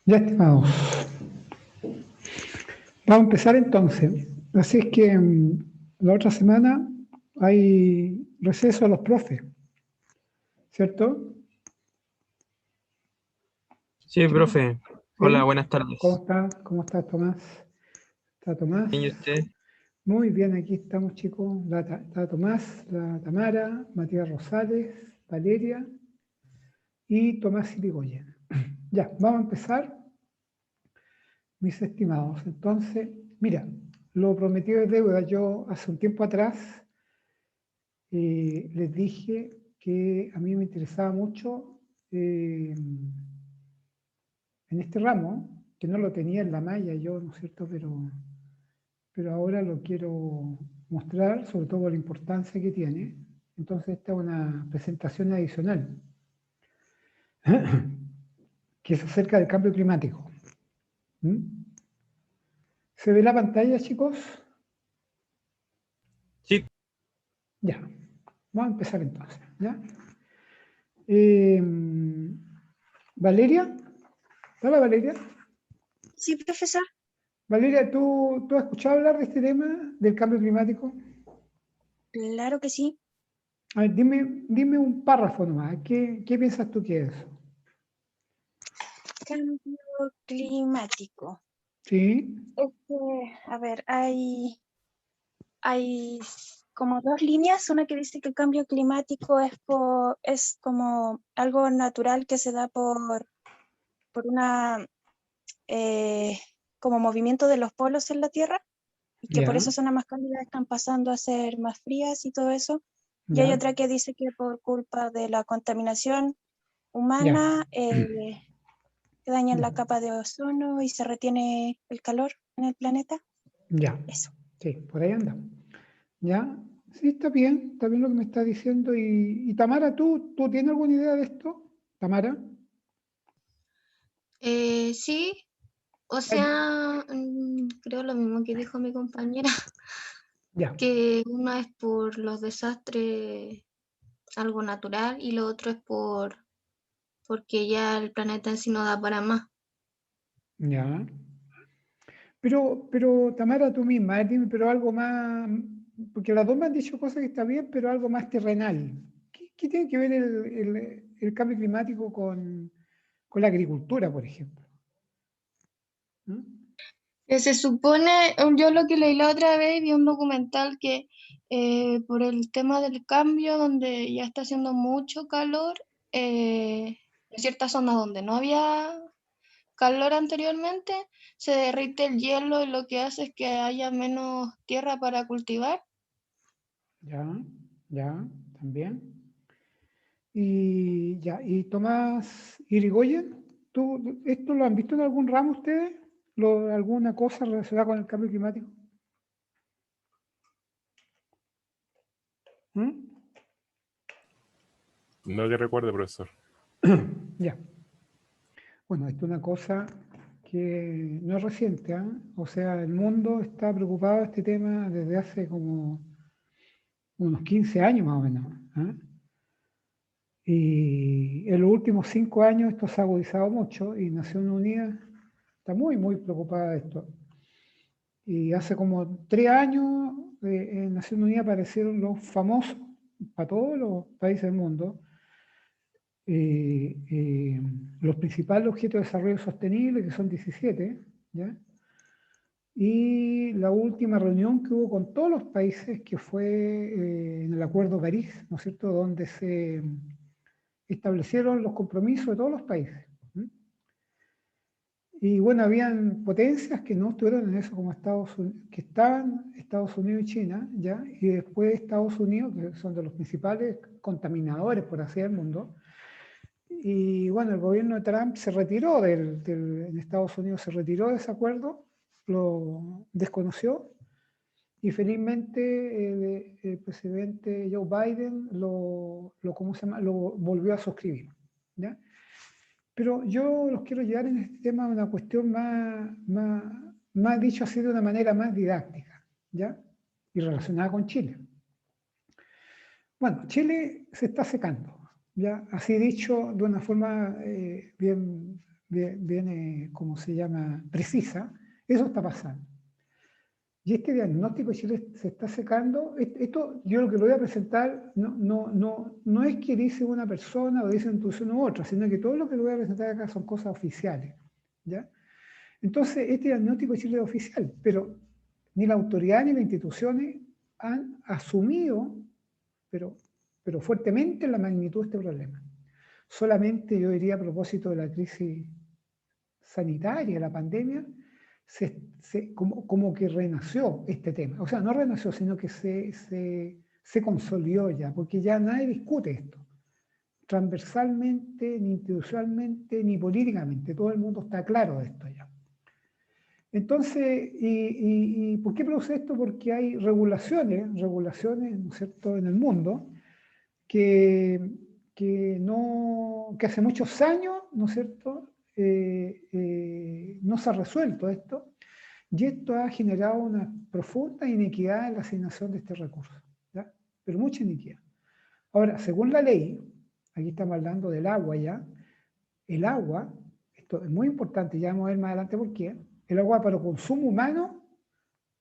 Ya, estimados. Vamos a empezar entonces. Así es que la otra semana hay receso a los profes, ¿cierto? Sí, profe. Hola, ¿Sí? buenas tardes. ¿Cómo está? ¿Cómo está Tomás? ¿Está Tomás? ¿Y usted? Muy bien, aquí estamos, chicos. Está Tomás, la Tamara, Matías Rosales, Valeria y Tomás Irigoyen. Ya, vamos a empezar, mis estimados. Entonces, mira, lo prometido es deuda. Yo hace un tiempo atrás les dije que a mí me interesaba mucho en este ramo, que no lo tenía en la malla yo, ¿no es cierto? Pero ahora lo quiero mostrar, sobre todo por la importancia que tiene. Entonces esta es una presentación adicional, que es acerca del cambio climático. ¿Mm? ¿Se ve la pantalla, chicos? Sí. Ya, vamos a empezar entonces. ¿Ya? Eh, Valeria, ¿hola Valeria? Sí, profesor. Valeria, ¿tú has escuchado hablar de este tema, del cambio climático? Claro que sí. A ver, dime un párrafo nomás. ¿Qué piensas tú que es eso? Cambio climático. Sí, A ver, hay como dos líneas. Una que dice que el cambio climático es como algo natural que se da por una como movimiento de los polos en la Tierra, y que por ya, eso zonas más cálidas están pasando a ser más frías y todo eso. Y hay ya, otra que dice que por culpa de la contaminación ya, humana se daña la capa de ozono y se retiene el calor en el planeta. ya. Eso. Sí, por ahí anda. ¿Ya? Sí, está bien lo que me está diciendo. Y Tamara, ¿tú tienes alguna idea de esto? Tamara. Sí, o Ay, sea, creo lo mismo que dijo mi compañera, ya, que uno es por los desastres, algo natural, y lo otro es porque ya el planeta en sí no da para más. ya. Pero Tamara, tú misma, dime, pero algo más, porque las dos me han dicho cosas que está bien, pero algo más terrenal. ¿Qué tiene que ver el cambio climático con la agricultura, por ejemplo? ¿Mm? Se supone, yo lo que leí la otra vez, vi un documental que por el tema del cambio, donde ya está haciendo mucho calor, en ciertas zonas donde no había calor anteriormente, se derrite el hielo y lo que hace es que haya menos tierra para cultivar. Ya, también. Y ya, y Tomás Irigoyen, ¿esto lo han visto en algún ramo ustedes? ¿Alguna cosa relacionada con el cambio climático? ¿Mm? No que recuerde, profesor. Ya. Bueno, esto es una cosa que no es reciente, ¿ah? O sea, el mundo está preocupado de este tema desde hace como unos 15 años más o menos, ¿ah? Y en los últimos 5 años esto se ha agudizado mucho y Naciones Unidas está muy preocupada de esto. Y hace como 3 años en Naciones Unidas aparecieron los famosos, para todos los países del mundo, los principales objetos de desarrollo sostenible, que son 17, ¿ya? Y la última reunión que hubo con todos los países, que fue en el Acuerdo de París, ¿no es cierto?, donde se establecieron los compromisos de todos los países. ¿Sí? Y bueno, habían potencias que no estuvieron en eso, como Estados Unidos, que estaban Estados Unidos y China, ¿ya? Y después Estados Unidos, que son de los principales contaminadores, por así del mundo. Y bueno, el gobierno de Trump se retiró en Estados Unidos se retiró de ese acuerdo, lo desconoció, y felizmente el presidente Joe Biden ¿cómo se llama? Lo volvió a suscribir, ¿ya? Pero yo los quiero llevar en este tema a una cuestión más dicho así de una manera más didáctica, ¿ya? Y relacionada con Chile. Bueno, Chile se está secando, ¿ya? Así dicho, de una forma bien ¿cómo se llama?, precisa, eso está pasando. Y este diagnóstico de Chile se está secando. Esto yo lo que lo voy a presentar no es que dice una persona o dice una institución u otra, sino que todo lo que lo voy a presentar acá son cosas oficiales, ¿ya? Entonces, este diagnóstico de Chile es oficial, pero ni la autoridad ni las instituciones han asumido, pero fuertemente, la magnitud de este problema. Solamente yo diría, a propósito de la crisis sanitaria, la pandemia, como que renació este tema. O sea, no renació, sino que se consolidó ya, porque ya nadie discute esto, transversalmente, ni institucionalmente, ni políticamente. Todo el mundo está claro de esto ya. Entonces, ¿y por qué produce esto? Porque hay regulaciones, ¿no es cierto?, en el mundo, que hace muchos años, ¿no es cierto?, no se ha resuelto esto, y esto ha generado una profunda inequidad en la asignación de este recurso, ¿ya? Pero mucha inequidad. Ahora, según la ley, aquí estamos hablando del agua ya, el agua, esto es muy importante, ya vamos a ver más adelante por qué, el agua para consumo humano,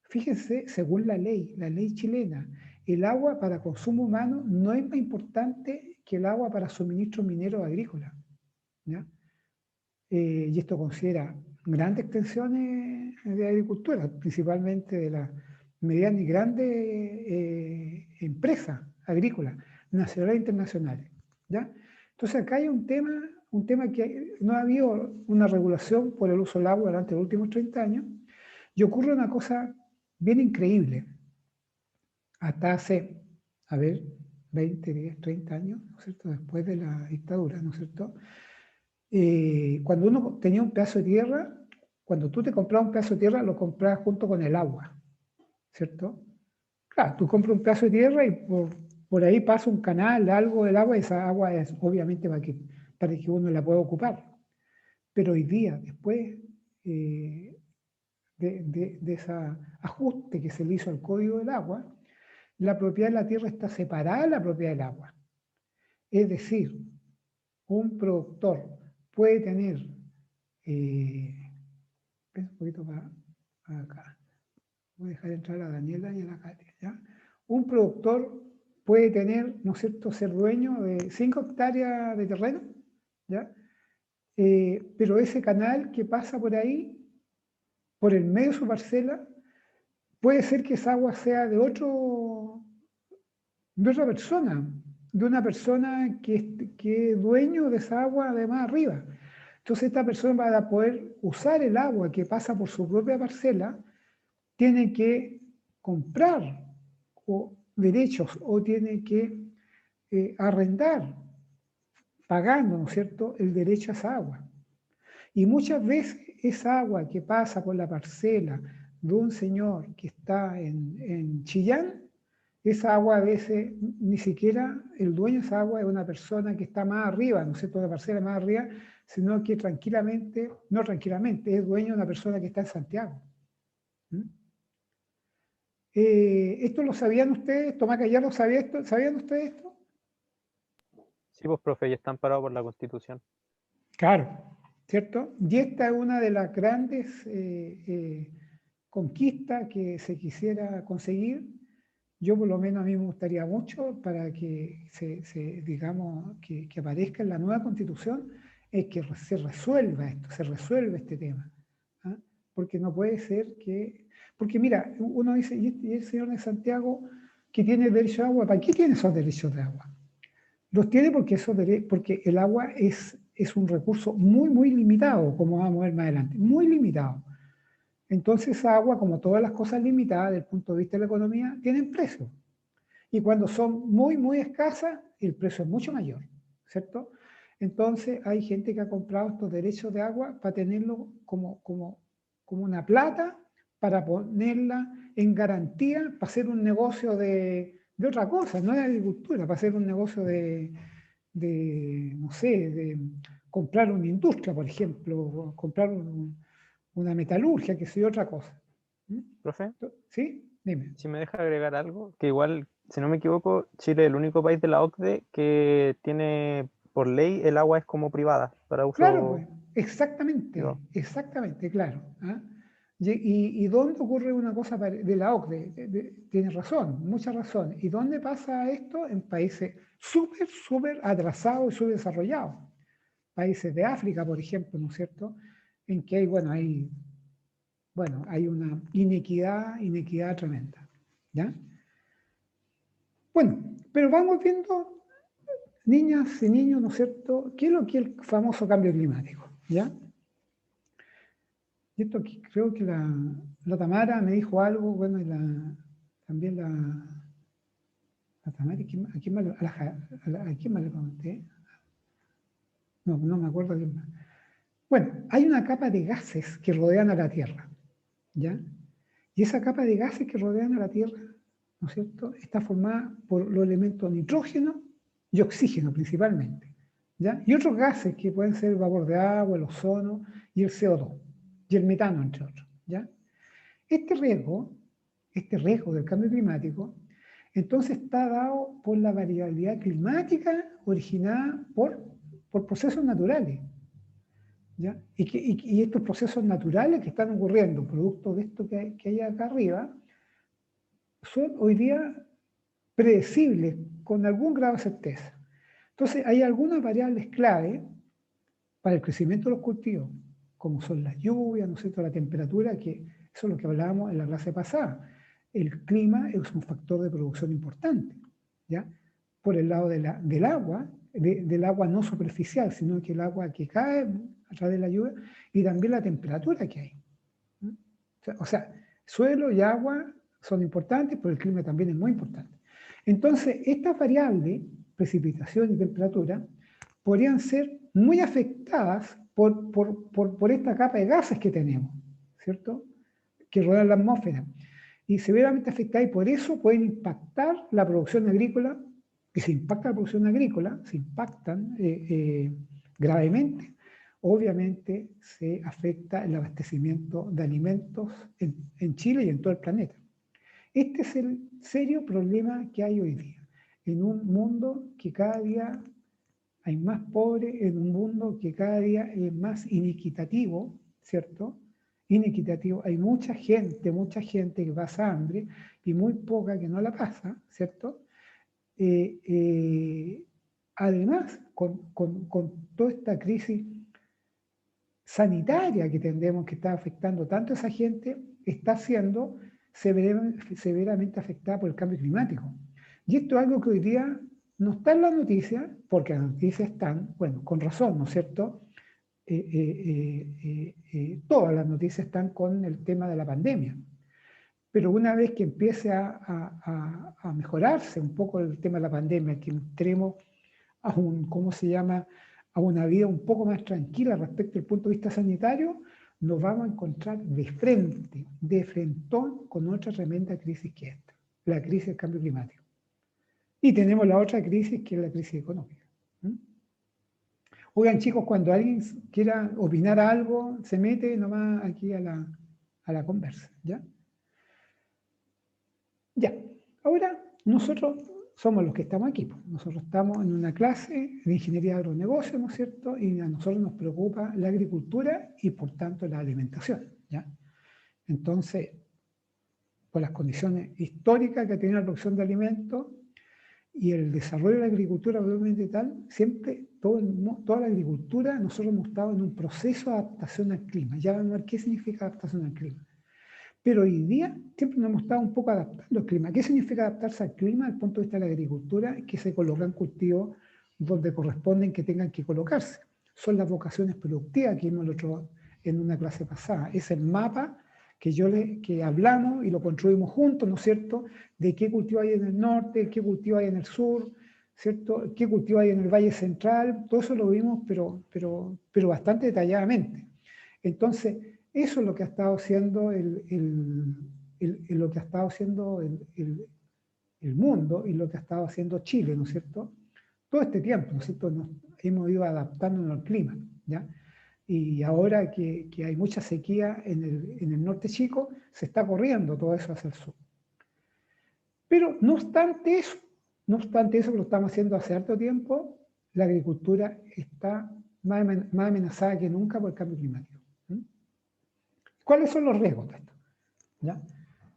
fíjense, según la ley chilena, el agua para consumo humano no es más importante que el agua para suministro minero agrícola, ¿ya? Y esto considera grandes extensiones de agricultura, principalmente de las medianas y grandes empresas agrícolas, nacionales e internacionales, ¿ya? Entonces acá hay un tema que no ha habido una regulación por el uso del agua durante los últimos 30 años, y ocurre una cosa bien increíble. Hasta hace, 20, 10, 30 años, ¿no es cierto?, después de la dictadura, ¿no es cierto?, cuando uno tenía un pedazo de tierra, cuando tú te comprabas un pedazo de tierra, lo comprabas junto con el agua, ¿cierto? Claro, tú compras un pedazo de tierra y por ahí pasa un canal, algo del agua, y esa agua es obviamente para que uno la pueda ocupar. Pero hoy día, después de ese ajuste que se le hizo al Código del Agua, la propiedad de la tierra está separada de la propiedad del agua. Es decir, un productor puede tener, un poquito para acá, voy a dejar entrar a Daniela y a la Katia, ¿ya? Un productor puede tener, ¿no es cierto?, ser dueño de 5 hectáreas de terreno, ¿ya? Pero ese canal que pasa por ahí, por el medio de su parcela, puede ser que esa agua sea de otra persona, de una persona que es dueño de esa agua de más arriba. Entonces esta persona, para poder usar el agua que pasa por su propia parcela, tiene que comprar derechos o tiene que arrendar, pagando, ¿no es cierto?, el derecho a esa agua. Y muchas veces esa agua que pasa por la parcela de un señor que está en Chillán, esa agua a veces ni siquiera el dueño de esa agua es una persona que está más arriba, ¿no es cierto?, la parcela más arriba, sino que no tranquilamente, es dueño de una persona que está en Santiago. ¿Esto lo sabían ustedes? Tomás Gallardo, ¿sabía esto? ¿Sabían ustedes esto? Sí, pues, profe, ya están parados por la Constitución. Claro, ¿cierto? Y esta es una de las grandes conquistas que se quisiera conseguir. Yo, por lo menos, a mí me gustaría mucho para que digamos, que aparezca en la nueva Constitución, es que se resuelva esto, se resuelva este tema. ¿Ah? Porque no puede ser que... Porque mira, uno dice, ¿y el señor de Santiago que tiene derecho a agua? ¿Para qué tiene esos derechos de agua? Los tiene porque el agua es un recurso muy, muy limitado, como vamos a ver más adelante, muy limitado. Entonces esa agua, como todas las cosas limitadas desde el punto de vista de la economía, tienen precio. Y cuando son muy, muy escasas, el precio es mucho mayor, ¿cierto? Entonces hay gente que ha comprado estos derechos de agua para tenerlo como una plata, para ponerla en garantía, para hacer un negocio de otra cosa, no de agricultura, para hacer un negocio de no sé, de comprar una industria, por ejemplo, o comprar una metalurgia, que sea otra cosa. Profe, ¿Sí? Dime. si me deja agregar algo, que igual, si no me equivoco, Chile es el único país de la OCDE que tiene por ley el agua es como privada para uso. Claro, pues, Exactamente, Yo. exactamente, claro. ¿Ah? ¿Y dónde ocurre una cosa de la OCDE? Tienes razón, mucha razón. ¿Y dónde pasa esto? En países súper atrasados y subdesarrollados. Países de África, por ejemplo, ¿no es cierto? En que hay una inequidad tremenda. ¿Ya? Bueno, pero vamos viendo, niñas y niños, ¿no es cierto? ¿Qué es lo que es el famoso cambio climático? ¿Ya? Y esto aquí, creo que la Tamara me dijo algo, bueno, y también la Tamara, ¿a quién más le comenté? No me acuerdo a quién más. Bueno, hay una capa de gases que rodean a la Tierra, ¿ya? Y esa capa de gases que rodean a la Tierra, ¿no es cierto?, está formada por los elementos nitrógeno y oxígeno principalmente, ¿ya? Y otros gases que pueden ser el vapor de agua, el ozono y el CO2, y el metano, entre otros, ¿ya? Este riesgo del cambio climático, entonces está dado por la variabilidad climática originada por procesos naturales, ¿ya? Y estos procesos naturales que están ocurriendo, producto de esto que hay acá arriba, son hoy día predecibles con algún grado de certeza. Entonces, hay algunas variables clave para el crecimiento de los cultivos, como son las lluvias, ¿no es cierto?, la temperatura, que eso es lo que hablábamos en la clase pasada. El clima es un factor de producción importante, ¿ya? Por el lado del agua no superficial, sino que el agua que cae a través de la lluvia, y también la temperatura que hay. O sea, suelo y agua son importantes, pero el clima también es muy importante. Entonces, estas variables, precipitación y temperatura, podrían ser muy afectadas por esta capa de gases que tenemos, ¿cierto?, que rodean la atmósfera. Y severamente afectadas, y por eso pueden impactar la producción agrícola. Y si impacta la producción agrícola, se impactan gravemente, obviamente se afecta el abastecimiento de alimentos en Chile y en todo el planeta. Este es el serio problema que hay hoy día, en un mundo que cada día hay más pobres, en un mundo que cada día es más inequitativo, ¿cierto? Inequitativo. Hay mucha gente que pasa hambre y muy poca que no la pasa, ¿cierto? Además, con toda esta crisis sanitaria que tendremos, que está afectando tanto a esa gente, está siendo severamente afectada por el cambio climático. Y esto es algo que hoy día no está en las noticias, porque las noticias están, bueno, con razón, ¿no es cierto? Todas las noticias están con el tema de la pandemia. Pero una vez que empiece a mejorarse un poco el tema de la pandemia, que entremos a ¿cómo se llama?, a una vida un poco más tranquila respecto del punto de vista sanitario, nos vamos a encontrar de frentón con otra tremenda crisis que esta, la crisis del cambio climático. Y tenemos la otra crisis, que es la crisis económica. Oigan, chicos, cuando alguien quiera opinar algo, se mete nomás aquí a la conversa, ¿ya? Ya, ahora nosotros somos los que estamos aquí. Nosotros estamos en una clase de ingeniería de agronegocio, ¿no es cierto? Y a nosotros nos preocupa la agricultura y por tanto la alimentación, ¿ya? Entonces, por las condiciones históricas que ha tenido la producción de alimentos y el desarrollo de la agricultura obviamente tal, siempre toda la agricultura, nosotros hemos estado en un proceso de adaptación al clima. Ya vamos a ver qué significa adaptación al clima. Pero hoy día siempre nos hemos estado un poco adaptando al clima. ¿Qué significa adaptarse al clima desde el punto de vista de la agricultura? Que se colocan cultivos donde corresponden que tengan que colocarse. Son las vocaciones productivas que vimos en una clase pasada. Es el mapa que hablamos y lo construimos juntos, ¿no es cierto?, de qué cultivo hay en el norte, qué cultivo hay en el sur, ¿cierto?, qué cultivo hay en el Valle Central. Todo eso lo vimos, pero bastante detalladamente. Entonces, eso es lo que ha estado haciendo lo que ha estado haciendo el mundo y lo que ha estado haciendo Chile, ¿no es cierto? Todo este tiempo, ¿no es cierto? Nos hemos ido adaptándonos al clima, ¿ya? Y ahora que hay mucha sequía en el norte chico, se está corriendo todo eso hacia el sur. Pero no obstante eso que lo estamos haciendo hace harto tiempo, la agricultura está más amenazada que nunca por el cambio climático. ¿Cuáles son los riesgos de esto? ¿Ya?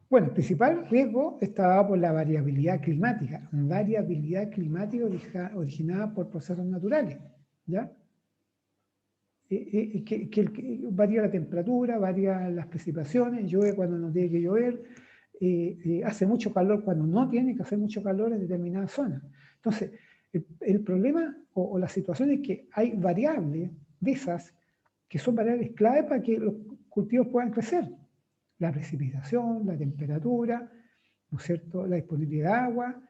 Bueno, el principal riesgo está dado por la variabilidad climática originada por procesos naturales, ¿ya? Que varía la temperatura, varía las precipitaciones, llueve cuando no tiene que llover, hace mucho calor cuando no tiene que hacer mucho calor en determinadas zonas. Entonces, el problema o la situación es que hay variables de esas que son variables clave para que los cultivos puedan crecer. La precipitación, la temperatura, ¿no es cierto?, la disponibilidad de agua,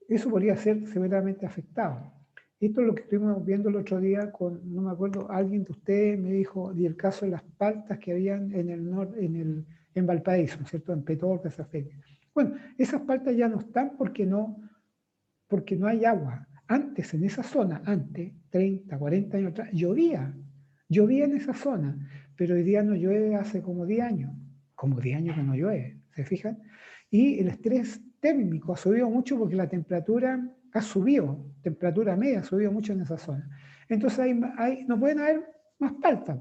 eso podría ser severamente afectado. Esto es lo que estuvimos viendo el otro día con, no me acuerdo, alguien de ustedes me dijo, y el caso de las paltas que habían en Valparaíso, ¿no es cierto?, en Petorca, esa feria. Bueno, esas paltas ya no están porque no hay agua. Antes, en esa zona, antes, 30, 40 años atrás, llovía en esa zona, pero hoy día no llueve hace como 10 años. Como 10 años que no llueve, ¿se fijan? Y el estrés térmico ha subido mucho porque la temperatura ha subido, temperatura media ha subido mucho en esa zona. Entonces no pueden haber más paltas.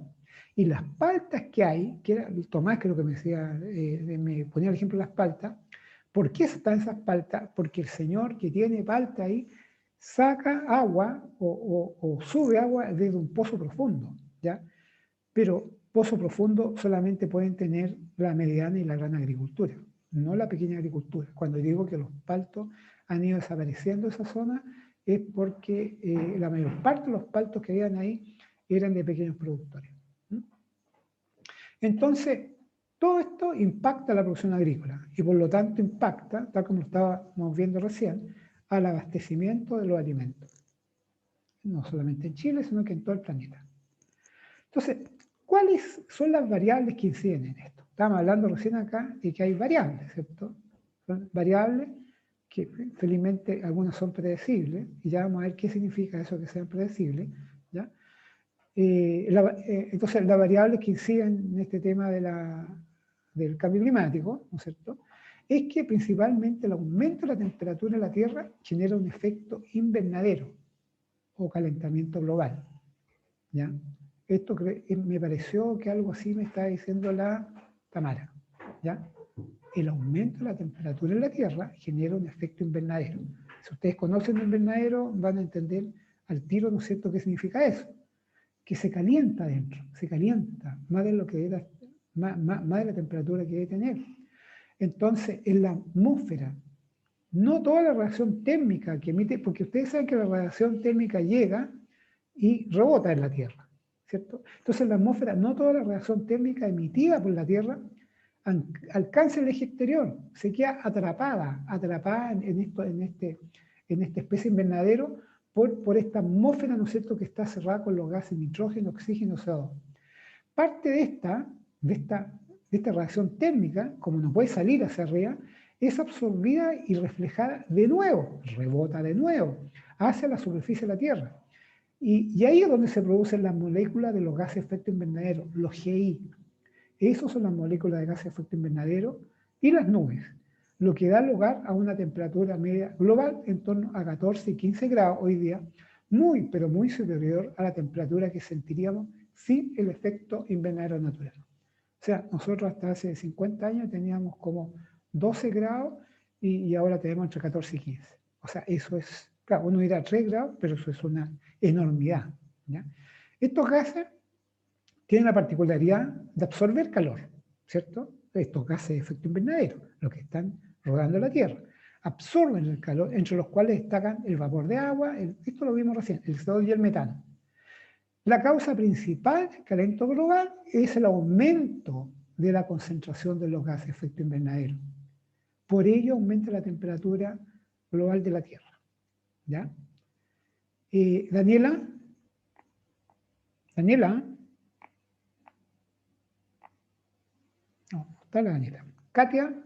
Y las paltas que hay, que era Tomás creo que me decía, me ponía el ejemplo de las paltas, ¿por qué están esas paltas? Porque el señor que tiene palta ahí saca agua o sube agua desde un pozo profundo, ¿ya? Pero pozo profundo solamente pueden tener la mediana y la gran agricultura, no la pequeña agricultura. Cuando digo que los paltos han ido desapareciendo de esa zona es porque la mayor parte de los paltos que habían ahí eran de pequeños productores. Entonces, todo esto impacta a la producción agrícola y por lo tanto impacta, tal como lo estábamos viendo recién, al abastecimiento de los alimentos. No solamente en Chile, sino que en todo el planeta. Entonces, ¿cuáles son las variables que inciden en esto? Estábamos hablando recién acá de que hay variables, ¿cierto? Son variables que felizmente algunas son predecibles, y ya vamos a ver qué significa eso que sean predecibles, ¿ya? Entonces, las variables que inciden en este tema del cambio climático, ¿no es cierto?, es que principalmente el aumento de la temperatura en la Tierra genera un efecto invernadero o calentamiento global, ¿ya? Esto me pareció que algo así me está diciendo la Tamara, ¿ya? El aumento de la temperatura en la Tierra genera un efecto invernadero. Si ustedes conocen el invernadero, van a entender al tiro, ¿no es cierto?, qué significa eso. Que se calienta dentro, se calienta más de lo que era, más de la temperatura que debe tener. Entonces, en la atmósfera, no toda la radiación térmica que emite, porque ustedes saben que la radiación térmica llega y rebota en la Tierra, ¿cierto? Entonces, en la atmósfera, no toda la radiación térmica emitida por la Tierra alcanza el eje exterior, se queda atrapada en esta especie invernadero por esta atmósfera, ¿no es cierto?, que está cerrada con los gases nitrógeno, oxígeno, CO2. Parte de esta radiación térmica, como no puede salir hacia arriba, es absorbida y reflejada de nuevo, rebota de nuevo, hacia la superficie de la Tierra. Y ahí es donde se producen las moléculas de los gases de efecto invernadero, los GI. Esas son las moléculas de gases de efecto invernadero y las nubes, lo que da lugar a una temperatura media global en torno a 14 y 15 grados hoy día, muy, pero muy superior a la temperatura que sentiríamos sin el efecto invernadero natural. O sea, nosotros hasta hace 50 años teníamos como 12 grados y ahora tenemos entre 14 y 15. O sea, eso es, claro, uno dirá 3 grados, pero eso es una enormidad, ¿ya? Estos gases tienen la particularidad de absorber calor, ¿cierto? Estos gases de efecto invernadero, los que están rodando la Tierra, absorben el calor, entre los cuales destacan el vapor de agua, esto lo vimos recién, el CO2 y el metano. La causa principal del calentamiento global es el aumento de la concentración de los gases de efecto invernadero. Por ello aumenta la temperatura global de la Tierra, ¿ya? Daniela, no, está la Daniela. Katia.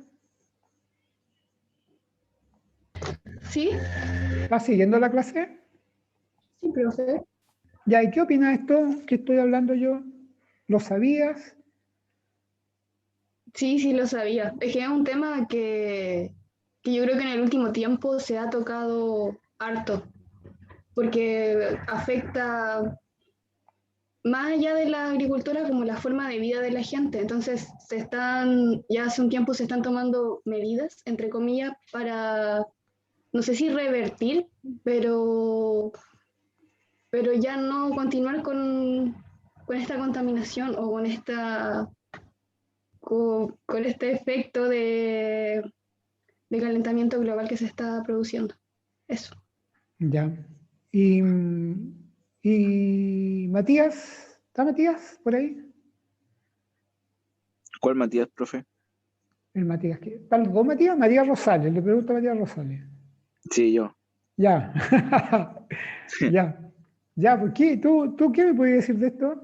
¿Sí? ¿Estás siguiendo la clase? Sí, profe. Ya, ¿y qué opinas de esto que estoy hablando yo? ¿Lo sabías? Sí, lo sabía. Es que es un tema que yo creo que en el último tiempo se ha tocado harto, porque afecta más allá de la agricultura, como la forma de vida de la gente. Entonces, ya hace un tiempo se están tomando medidas, entre comillas, para, no sé si revertir, pero ya no continuar con esta contaminación o con este efecto de calentamiento global que se está produciendo. Eso. Ya. Y Matías, ¿está Matías por ahí? ¿Cuál Matías, profe? El Matías, ¿están los dos Matías? Matías Rosales, le pregunto a Matías Rosales. Sí, yo. Ya. Ya. Ya, ¿por qué? ¿Tú qué me podías decir de esto?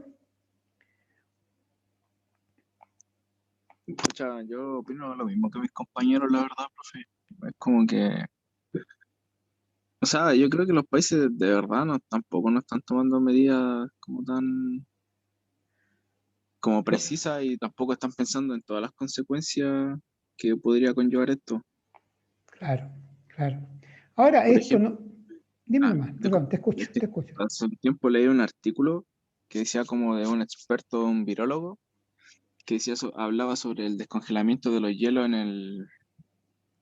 Escucha, yo opino lo mismo que mis compañeros, la verdad, profe. Es como que, o sea, yo creo que los países de verdad tampoco no están tomando medidas como tan como precisas y tampoco están pensando en todas las consecuencias que podría conllevar esto. Claro, claro. Ahora, Por esto ejemplo, no... Dime nomás, perdón, te escucho, te escucho. hace un tiempo leí un artículo que decía como de un experto, un virólogo, que decía hablaba sobre el descongelamiento de los hielos en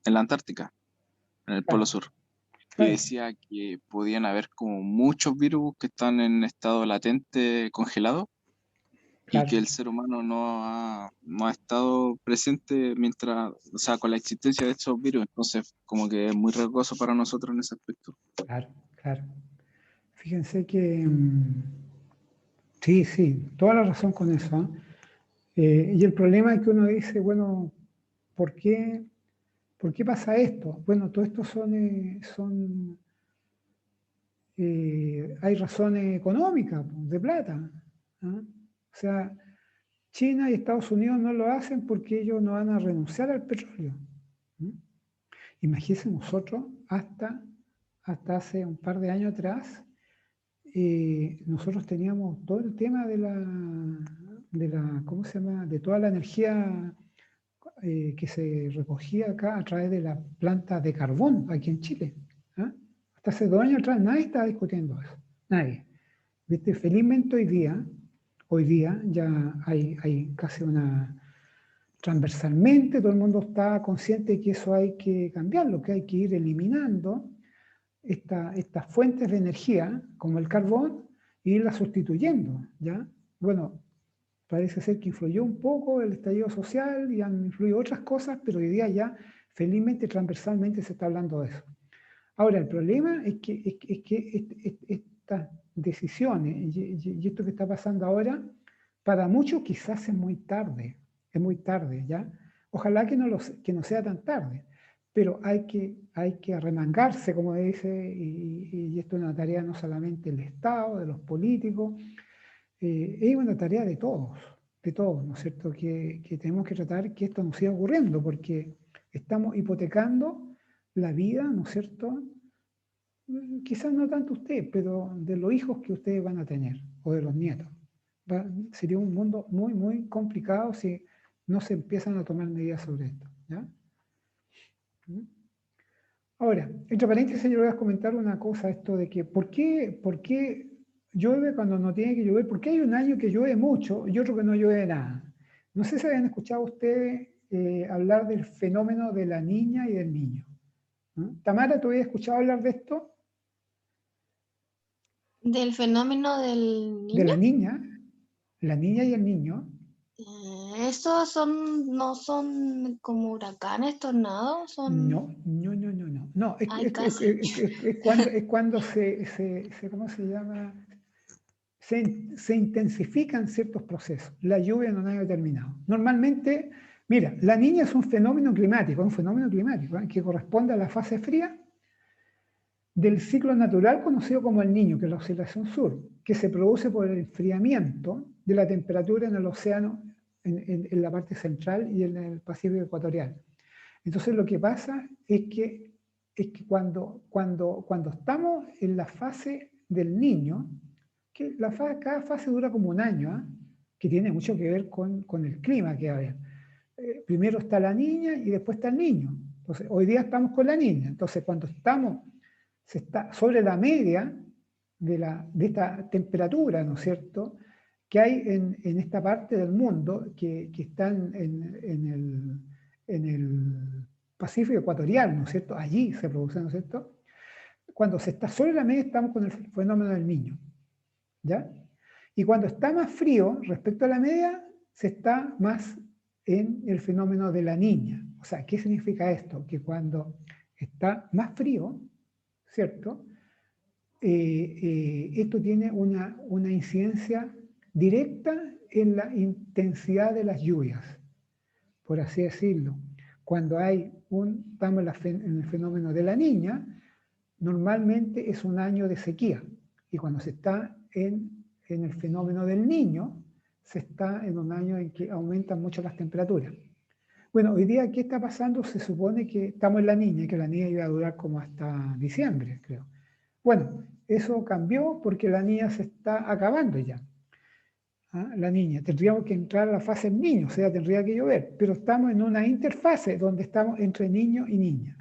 la Antártica, en el Polo Claro, Sur. Y claro, decía que podían haber como muchos virus que están en estado latente congelado y claro. que el ser humano no ha estado presente mientras, o sea, con la existencia de estos virus. Entonces, como que es muy riesgoso para nosotros en ese aspecto. Claro, claro. Fíjense que sí, sí, toda la razón con eso. Y el problema es que uno dice, bueno, ¿por qué pasa esto? Bueno, todo esto hay razones económicas, de plata. ¿Ah? O sea, China y Estados Unidos no lo hacen porque ellos no van a renunciar al petróleo. ¿Mm? Imagínense nosotros, hasta hace un par de años atrás, nosotros teníamos todo el tema ¿cómo se llama? De toda la energía que se recogía acá a través de la planta de carbón aquí en Chile. ¿Ah? Hasta hace 2 años atrás nadie estaba discutiendo eso. Nadie. ¿Viste? Felizmente hoy día ya hay casi transversalmente todo el mundo está consciente de que eso hay que cambiarlo, que hay que ir eliminando estas fuentes de energía, como el carbón, e irlas sustituyendo, ¿ya? Bueno, parece ser que influyó un poco el estallido social y han influido otras cosas, pero hoy día ya, felizmente, transversalmente se está hablando de eso. Ahora, el problema es que estas decisiones y esto que está pasando ahora, para muchos quizás es muy tarde, ¿ya? Ojalá que no sea tan tarde, pero hay que arremangarse, como dice, y esto es una tarea no solamente del Estado, de los políticos, es una tarea de todos, ¿no es cierto? Que tenemos que tratar que esto no siga ocurriendo, porque estamos hipotecando la vida, ¿no es cierto? Quizás no tanto usted, pero de los hijos que ustedes van a tener, o de los nietos. Sería un mundo muy, muy complicado si no se empiezan a tomar medidas sobre esto, ¿ya? Ahora, entre paréntesis, yo voy a comentar una cosa, esto de que ¿por qué llueve cuando no tiene que llover? ¿Por qué hay un año que llueve mucho y otro que no llueve nada? No sé si habían escuchado ustedes hablar del fenómeno de la niña y del niño. ¿No? Tamara, ¿tú habías escuchado hablar de esto? ¿Del fenómeno del De niño? la niña y el niño. ¿Esos no son como huracanes, tornados? No, Son... no, no, no, no. No, Ay, casi. es cuando ¿cómo se llama? Se intensifican ciertos procesos. La lluvia en un año determinado. Normalmente, mira, la niña es un fenómeno climático, que corresponde a la fase fría del ciclo natural conocido como el Niño, que es la oscilación sur, que se produce por el enfriamiento de la temperatura en el océano, en la parte central y en el Pacífico ecuatorial. Entonces lo que pasa es que cuando estamos en la fase del Niño, que cada fase dura como un año, ¿eh? Que tiene mucho que ver con el clima que hay. Primero está la niña y después está el niño. Entonces, hoy día estamos con la niña. Entonces, cuando se está sobre la media de esta temperatura, ¿no es cierto? que hay en esta parte del mundo que están en el Pacífico ecuatorial, ¿no es cierto? Allí se produce, ¿no es cierto? Cuando se está sobre la media estamos con el fenómeno del Niño, ¿ya? Y cuando está más frío respecto a la media, se está más en el fenómeno de la Niña. O sea, ¿qué significa esto? Que cuando está más frío, ¿cierto? Esto tiene una incidencia directa en la intensidad de las lluvias, por así decirlo. Cuando estamos en el fenómeno de la Niña, normalmente es un año de sequía. Y cuando se está en el fenómeno del Niño, se está en un año en que aumentan mucho las temperaturas. Bueno, hoy día, ¿qué está pasando? Se supone que estamos en la Niña, y que la Niña iba a durar como hasta diciembre, creo. Bueno, eso cambió porque la Niña se está acabando ya. ¿Ah? La Niña, tendríamos que entrar a la fase niño, o sea, tendría que llover, pero estamos en una interfase donde estamos entre niño y niña.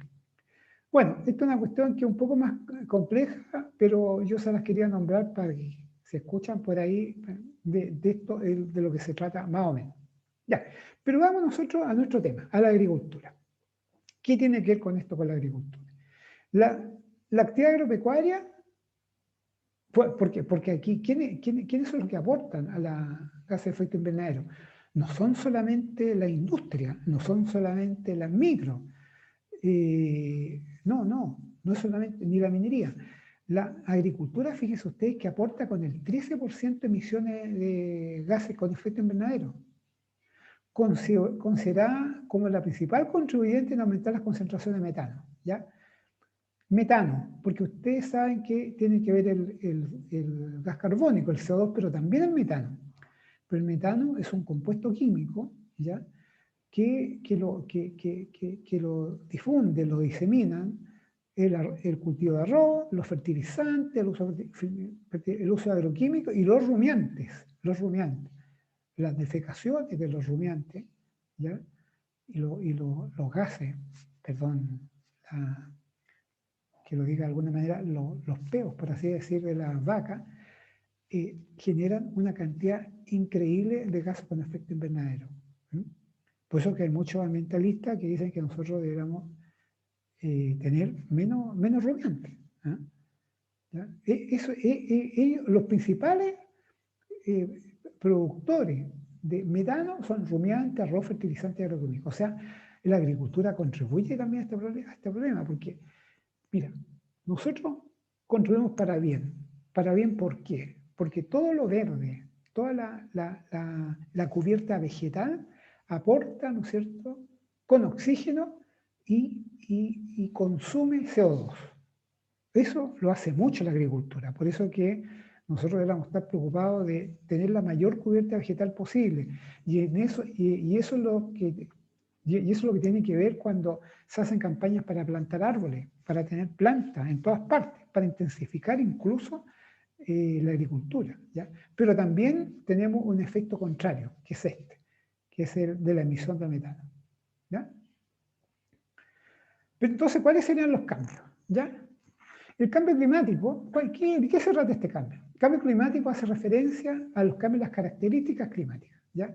Bueno, esta es una cuestión que es un poco más compleja, pero yo se las quería nombrar para que se escuchan por ahí de esto, de lo que se trata más o menos. Ya, pero vamos nosotros a nuestro tema, a la agricultura. ¿Qué tiene que ver con esto, con la agricultura? La actividad agropecuaria, ¿por qué? Porque aquí, ¿quiénes son los que aportan a la gas de efecto invernadero? No son solamente la industria, no son solamente las micro. No es solamente, ni la minería. La agricultura, fíjense ustedes, que aporta con el 13% de emisiones de gases con efecto invernadero. Considerada como la principal contribuyente en aumentar las concentraciones de metano, ¿ya? Metano, porque ustedes saben que tiene que ver el gas carbónico, el CO2, pero también el metano. Pero el metano es un compuesto químico, ¿ya? Que lo difunden, lo diseminan el cultivo de arroz, los fertilizantes, el uso de agroquímicos y los rumiantes, las defecaciones de los rumiantes, ¿ya? Y los gases, perdón, que lo diga de alguna manera, los peos, por así decir, de las vacas, generan una cantidad increíble de gases con efecto invernadero. Por eso que hay muchos ambientalistas que dicen que nosotros deberíamos tener menos rumiantes. Los principales productores de metano son rumiantes, arroz, fertilizantes y agroquímicos. O sea, la agricultura contribuye también a este problema, porque, mira, nosotros contribuimos para bien. ¿Para bien por qué? Porque todo lo verde, toda la cubierta vegetal aporta, ¿no es cierto?, con oxígeno y consume CO2. Eso lo hace mucho la agricultura, por eso que nosotros debemos estar preocupados de tener la mayor cubierta vegetal posible. Y eso es lo que tiene que ver cuando se hacen campañas para plantar árboles, para tener plantas en todas partes, para intensificar incluso la agricultura, ¿ya? Pero también tenemos un efecto contrario, que es que es el de la emisión de metano, ¿ya? Pero entonces, ¿cuáles serían los cambios? ¿Ya? El cambio climático, ¿de qué se trata este cambio? El cambio climático hace referencia a los cambios en las características climáticas, ¿ya?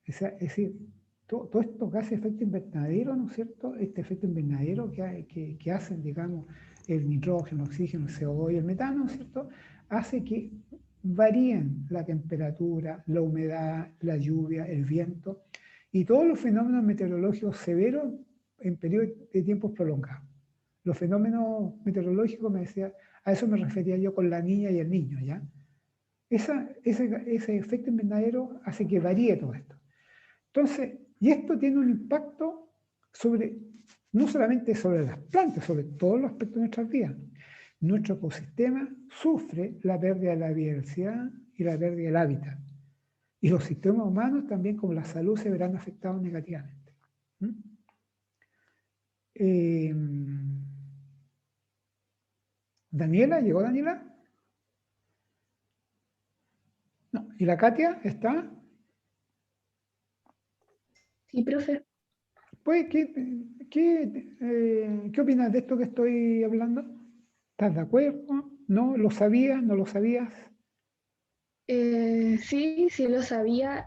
Es decir, todos estos gases de efecto invernadero, ¿no es cierto? Este efecto invernadero que hacen, digamos, el nitrógeno, el oxígeno, el CO2 y el metano, ¿no es cierto?, hace que varíen la temperatura, la humedad, la lluvia, el viento y todos los fenómenos meteorológicos severos en periodos de tiempos prolongados. Los fenómenos meteorológicos, a eso me refería yo con la Niña y el Niño, ¿ya? Ese efecto invernadero hace que varíe todo esto. Entonces, y esto tiene un impacto no solamente sobre las plantas, sobre todos los aspectos de nuestras vidas. Nuestro ecosistema sufre la pérdida de la biodiversidad y la pérdida del hábitat. Y los sistemas humanos también, como la salud, se verán afectados negativamente. ¿Daniela? ¿Llegó Daniela? No. ¿Y la Katia está? Sí, profe. Pues, ¿qué opinas de esto que estoy hablando? ¿Estás de acuerdo? ¿No? ¿Lo sabías? ¿No lo sabías? Sí, sí lo sabía,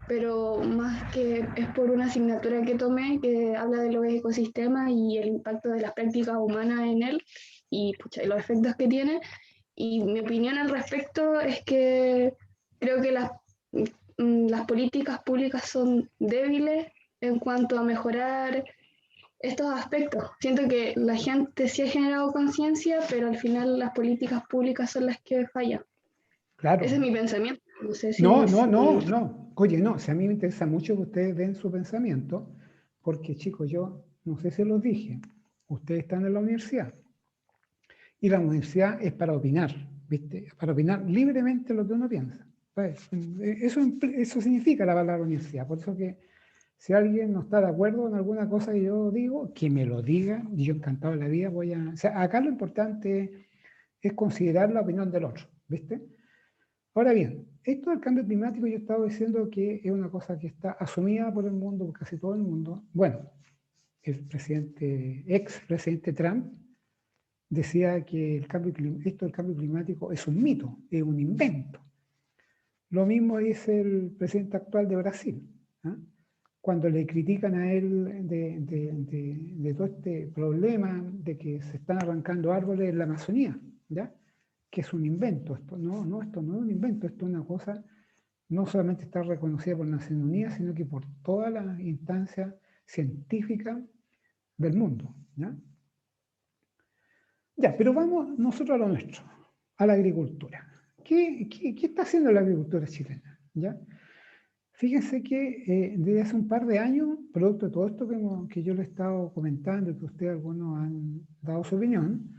pero más que es por una asignatura que tomé que habla de los ecosistemas y el impacto de las prácticas humanas en él y pucha, y los efectos que tiene. Y mi opinión al respecto es que creo que las políticas públicas son débiles en cuanto a mejorar estos aspectos. Siento que la gente sí ha generado conciencia, pero al final las políticas públicas son las que fallan. Claro. Ese es mi pensamiento. No sé si... No. Oye, no, si a mí me interesa mucho que ustedes den su pensamiento, porque chicos, yo no sé si los dije, ustedes están en la universidad y la universidad es para opinar, ¿viste? Para opinar libremente lo que uno piensa. Pues, eso significa la palabra universidad, por eso que si alguien no está de acuerdo en alguna cosa que yo digo, que me lo diga, y yo encantado de la vida voy a... O sea, acá lo importante es considerar la opinión del otro, ¿viste? Ahora bien, esto del cambio climático yo he estado diciendo que es una cosa que está asumida por el mundo, por casi todo el mundo. Bueno, el ex presidente Trump decía que esto del cambio climático es un mito, es un invento. Lo mismo dice el presidente actual de Brasil, ¿eh? Cuando le critican a él de todo este problema de que se están arrancando árboles en la Amazonía, ¿ya? Que es un invento. Esto no es un invento, esto es una cosa, no solamente está reconocida por Naciones Unidas, sino que por todas las instancias científicas del mundo. Ya, pero vamos nosotros a lo nuestro, a la agricultura. ¿Qué está haciendo la agricultura chilena? ¿Ya? Fíjense que desde hace un par de años, producto de todo esto que yo le he estado comentando y que ustedes algunos han dado su opinión,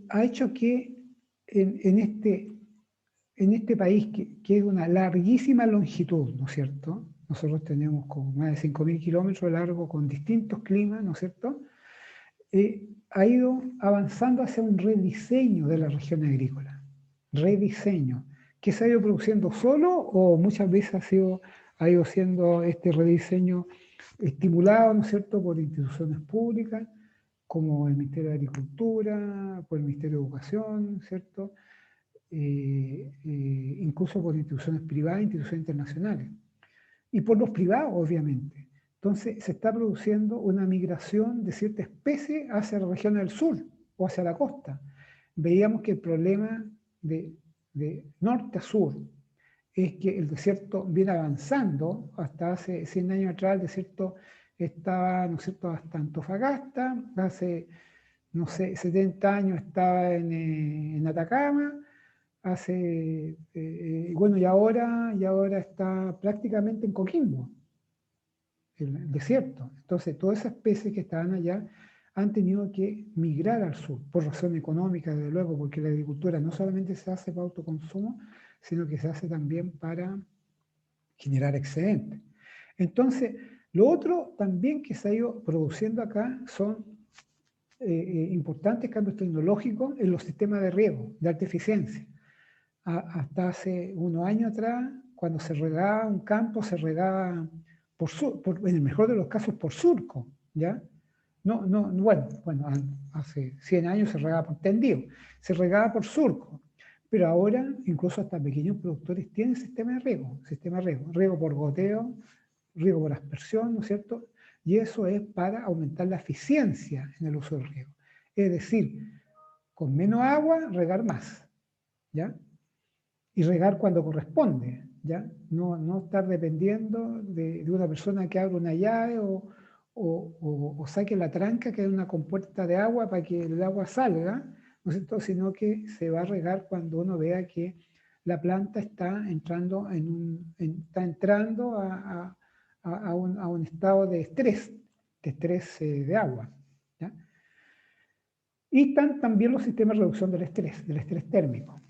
ha hecho que en este país, que es una larguísima longitud, ¿no es cierto? Nosotros tenemos como más de 5.000 kilómetros de largo con distintos climas, ¿no es cierto? Ha ido avanzando hacia un rediseño de la región agrícola. Rediseño. ¿Que se ha ido produciendo solo o muchas veces ha ido siendo este rediseño estimulado, ¿no es cierto?, por instituciones públicas, como el Ministerio de Agricultura, por el Ministerio de Educación, ¿cierto?, incluso por instituciones privadas, instituciones internacionales, y por los privados, obviamente. Entonces, se está produciendo una migración de cierta especie hacia la región del sur o hacia la costa. Veíamos que el problema de norte a sur es que el desierto viene avanzando. Hasta hace 100 años atrás el desierto estaba, ¿no es cierto?, hasta Antofagasta. Hace, no sé, 70 años estaba en Atacama. Bueno, y ahora está prácticamente en Coquimbo, el desierto. Entonces, todas esas especies que estaban allá han tenido que migrar al sur, por razón económica, desde luego, porque la agricultura no solamente se hace para autoconsumo, sino que se hace también para generar excedentes. Entonces, lo otro también que se ha ido produciendo acá son importantes cambios tecnológicos en los sistemas de riego, de alta eficiencia. Hasta hace unos años atrás, cuando se regaba un campo, se regaba en el mejor de los casos por surco, ¿ya? Bueno, hace 100 años se regaba por tendido, se regaba por surco, pero ahora incluso hasta pequeños productores tienen sistema de riego por goteo, riego por aspersión, ¿no es cierto? Y eso es para aumentar la eficiencia en el uso del riego. Es decir, con menos agua, regar más, ¿ya? Y regar cuando corresponde, ¿ya? No estar dependiendo de una persona que abra una llave o saque la tranca, que es una compuerta de agua para que el agua salga, ¿no es cierto?, sino que se va a regar cuando uno vea que la planta está entrando a un estado de estrés de agua, ¿ya? Y están también los sistemas de reducción del estrés térmico.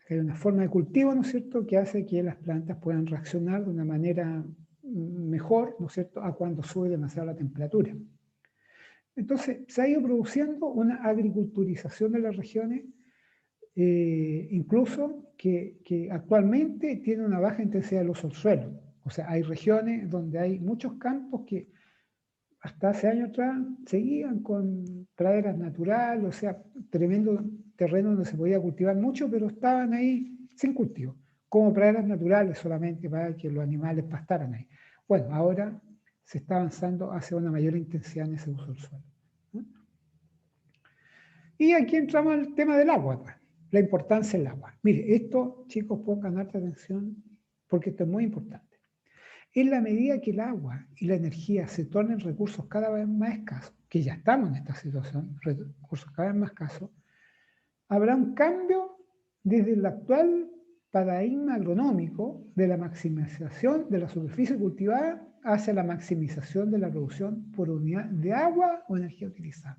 Hay una forma de cultivo, ¿no es cierto?, que hace que las plantas puedan reaccionar de una manera mejor, ¿no es cierto?, a cuando sube demasiado la temperatura. Entonces, se ha ido produciendo una agriculturización de las regiones, incluso que actualmente tiene una baja intensidad del uso del suelo. O sea, hay regiones donde hay muchos campos que hasta hace años atrás seguían con praderas naturales, o sea, tremendo terreno donde se podía cultivar mucho, pero estaban ahí sin cultivo, como praderas naturales solamente para que los animales pastaran ahí. Bueno, ahora se está avanzando hacia una mayor intensidad en ese uso del suelo. Y aquí entramos al tema del agua, pues, la importancia del agua. Mire, esto, chicos, pongan harta atención porque esto es muy importante. En la medida que el agua y la energía se tornen recursos cada vez más escasos, que ya estamos en esta situación, recursos cada vez más escasos, habrá un cambio desde el actual paradigma agronómico de la maximización de la superficie cultivada hacia la maximización de la producción por unidad de agua o energía utilizada.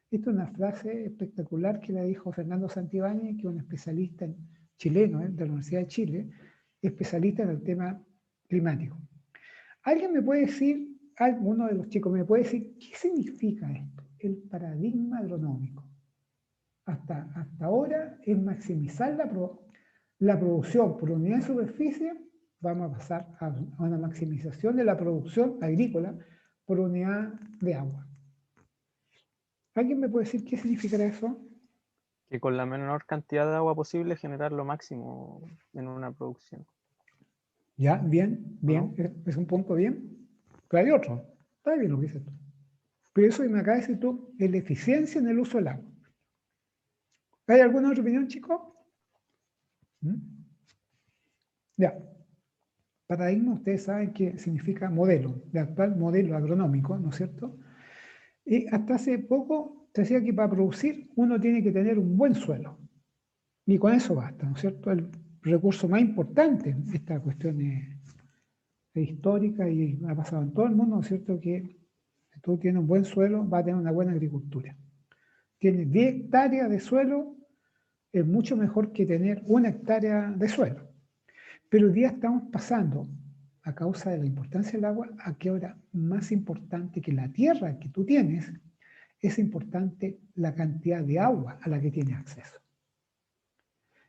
Esta es una frase espectacular que la dijo Fernando Santibáñez, que es un especialista chileno de la Universidad de Chile, especialista en el tema climático. ¿Alguien me puede decir, alguno de los chicos me puede decir, qué significa esto? El paradigma agronómico. Hasta ahora es maximizar la producción por unidad de superficie, vamos a pasar a una maximización de la producción agrícola por unidad de agua. ¿Alguien me puede decir qué significará eso? Que con la menor cantidad de agua posible generar lo máximo en una producción. Ya, bien, bien, es un punto bien. Pero hay otro, está bien lo que dices tú. Pero eso que me acabas de decir tú es la eficiencia en el uso del agua. ¿Hay alguna otra opinión, chicos? Ya. Paradigma, ustedes saben que significa modelo, el actual modelo agronómico, ¿no es cierto? Y hasta hace poco se decía que para producir uno tiene que tener un buen suelo. Y con eso basta, ¿no es cierto? El recurso más importante, esta cuestión es histórica y ha pasado en todo el mundo, ¿no es cierto? Que si tú tienes un buen suelo, vas a tener una buena agricultura. Tienes 10 hectáreas de suelo, es mucho mejor que tener 1 hectárea de suelo. Pero hoy día estamos pasando, a causa de la importancia del agua, a que ahora más importante que la tierra que tú tienes, es importante la cantidad de agua a la que tienes acceso.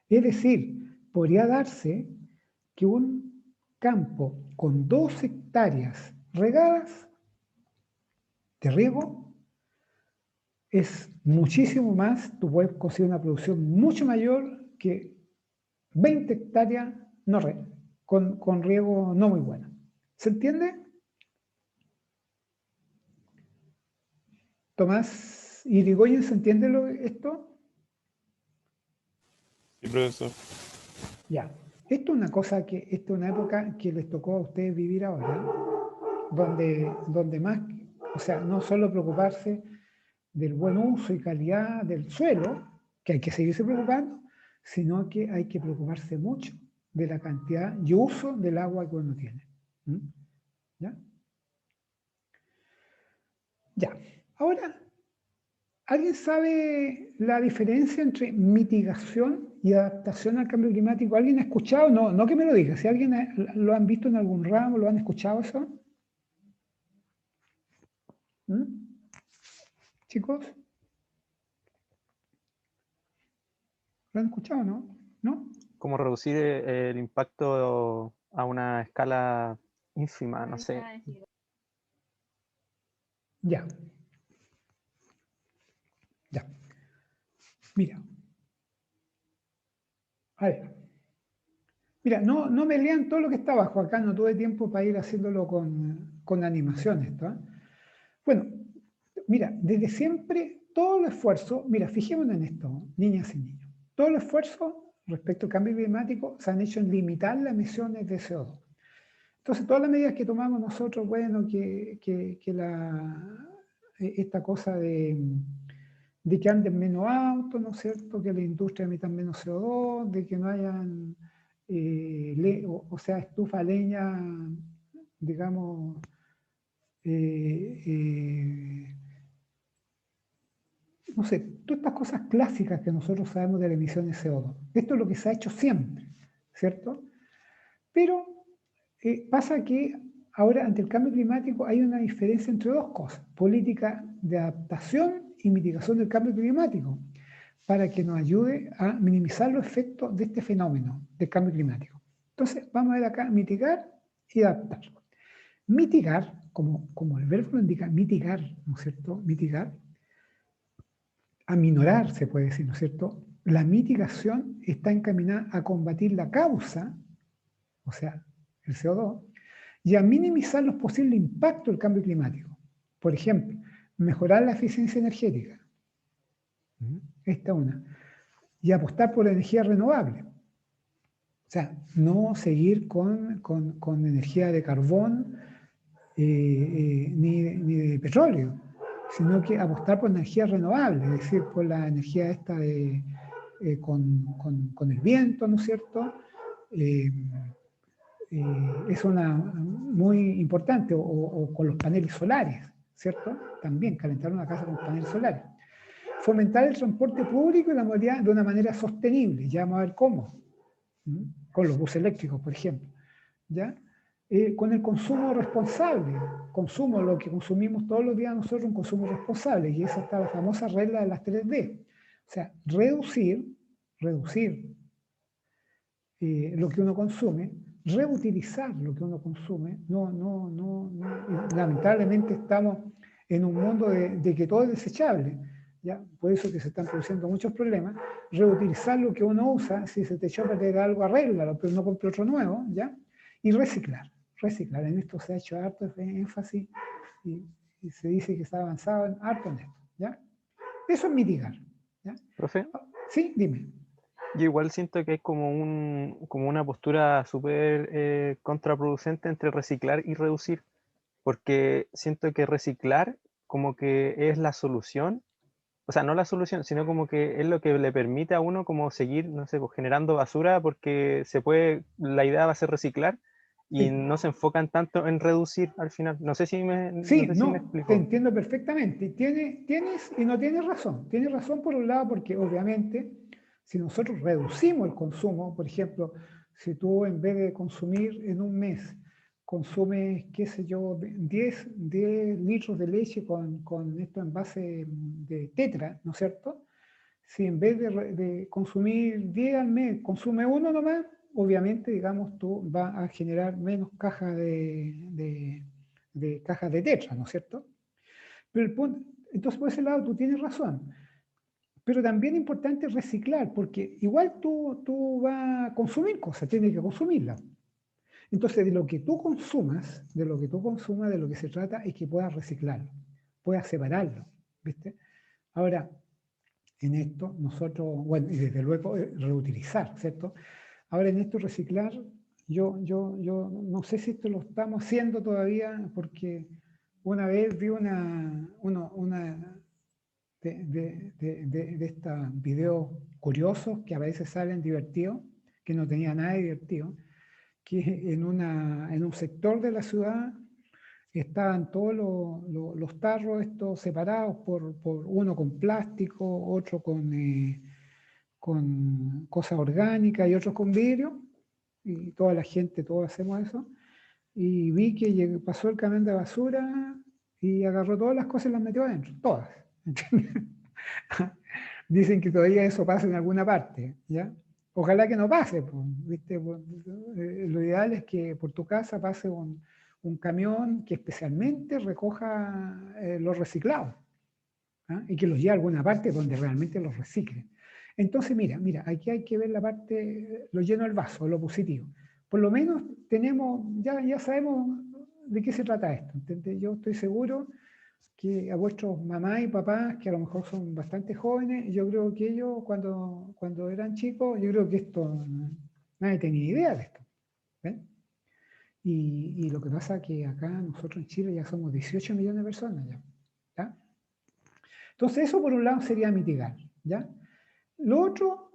Es decir, podría darse que un campo con 2 hectáreas regadas de riego es muchísimo más, tú puedes conseguir una producción mucho mayor que 20 hectáreas no con riego no muy bueno. ¿Se entiende? Tomás Irigoyen, ¿se entiende esto? Sí, profesor. Ya. Esto es una cosa que, esto es una época que les tocó a ustedes vivir ahora, donde más, o sea, no solo preocuparse del buen uso y calidad del suelo, que hay que seguirse preocupando, sino que hay que preocuparse mucho de la cantidad y uso del agua que uno tiene. ¿Ya? Ya. Ahora, ¿alguien sabe la diferencia entre mitigación y adaptación al cambio climático? ¿Alguien ha escuchado? No que me lo diga. Si alguien lo han visto en algún ramo, ¿lo han escuchado eso? ¿Chicos? ¿Lo han escuchado, no? ¿No? ¿Cómo reducir el impacto a una escala ínfima? No sé. Ya. Ya. Mira. A ver. Mira, no me lean todo lo que está abajo. Acá no tuve tiempo para ir haciéndolo con animaciones. Bueno, mira, desde siempre todo el esfuerzo, mira, fijémonos en esto, niñas y niños. Todo el esfuerzo respecto al cambio climático se han hecho en limitar las emisiones de CO2. Entonces, todas las medidas que tomamos nosotros, bueno, esta cosa de que anden menos autos, ¿no es cierto? Que la industria emita menos CO2, de que no hayan, o sea, estufa, leña, digamos, no sé, todas estas cosas clásicas que nosotros sabemos de la emisión de CO2. Esto es lo que se ha hecho siempre, ¿cierto? Pero pasa que ahora, ante el cambio climático, hay una diferencia entre dos cosas: política de adaptación y mitigación del cambio climático, para que nos ayude a minimizar los efectos de este fenómeno del cambio climático. Entonces, vamos a ver acá, mitigar y adaptar. Mitigar, como el verbo lo indica, mitigar, ¿no es cierto? Mitigar, aminorar, se puede decir, ¿no es cierto? la mitigación está encaminada a combatir la causa, o sea, el CO2, y a minimizar los posibles impactos del cambio climático. Por ejemplo, mejorar la eficiencia energética. Esta es una. Y apostar por la energía renovable. O sea, no seguir con energía de carbón ni de petróleo, sino que apostar por energía renovable, es decir, por la energía esta con el viento, ¿no es cierto? Es una muy importante, o con los paneles solares, ¿cierto? También calentar una casa con paneles solares. Fomentar el transporte público y la movilidad de una manera sostenible, ya vamos a ver cómo, con los buses eléctricos, por ejemplo, ¿ya? Con el consumo responsable, consumo, lo que consumimos todos los días nosotros, un consumo responsable, y esa está la famosa regla de las 3D. O sea, reducir lo que uno consume, reutilizar lo que uno consume. Lamentablemente estamos en un mundo de que todo es desechable, ¿ya? Por eso que se están produciendo muchos problemas. Reutilizar lo que uno usa, si se te echó a perder algo, arréglalo, pero no compre otro nuevo, ¿ya? Y reciclar. En esto se ha hecho harto énfasis y se dice que está avanzado en harto en esto, ¿ya? Eso es mitigar, ¿ya? ¿Profe? Sí, dime. Yo igual siento que es como una postura súper contraproducente entre reciclar y reducir, porque siento que reciclar como que es la solución, o sea, no la solución, sino como que es lo que le permite a uno como seguir, no sé, pues, generando basura, porque la idea va a ser reciclar y Sí. no se enfocan tanto en reducir al final. No sé si me, Sí, no sé si me explico. te entiendo perfectamente. Tienes y no tienes razón. Tienes razón por un lado porque obviamente si nosotros reducimos el consumo, por ejemplo, si tú en vez de consumir en un mes, consumes, qué sé yo, 10 litros de leche con esto en base de tetra, ¿no es cierto? Si en vez de consumir 10 al mes, consume uno nomás, obviamente, digamos, tú vas a generar menos cajas de cajas de tetra, ¿no es cierto? Pero el punto, entonces por ese lado tú tienes razón. Pero también es importante reciclar, porque igual tú vas a consumir cosas, tienes que consumirlas. Entonces, de lo que tú consumas, de lo que se trata es que puedas reciclarlo, puedas separarlo, ¿viste? Ahora, en esto nosotros, bueno, y desde luego reutilizar, ¿cierto? Ahora en esto reciclar, yo no sé si esto lo estamos haciendo todavía, porque una vez vi una de estos videos curiosos que a veces salen divertidos, que no tenía nada de divertido, que en un sector de la ciudad estaban todos los tarros estos separados por uno con plástico, otro con cosas orgánicas y otros con vidrio, y toda la gente, todos hacemos eso, y vi que pasó el camión de basura y agarró todas las cosas y las metió adentro, todas. Dicen que todavía eso pasa en alguna parte, ¿ya? Ojalá que no pase, pues, ¿viste? Lo ideal es que por tu casa pase un camión que especialmente recoja los reciclados, ¿ah? Y que los lleve a alguna parte donde realmente los reciclen. Entonces, mira, aquí hay que ver la parte, lo lleno del vaso, lo positivo. Por lo menos ya sabemos de qué se trata esto, ¿entendés? Yo estoy seguro que a vuestros mamás y papás, que a lo mejor son bastante jóvenes, yo creo que ellos cuando eran chicos, yo creo que esto, nadie tenía idea de esto. ¿Ven? Y lo que pasa es que acá nosotros en Chile ya somos 18 millones de personas ya. ¿Ya? Entonces eso por un lado sería mitigar. ¿Ya? Lo otro,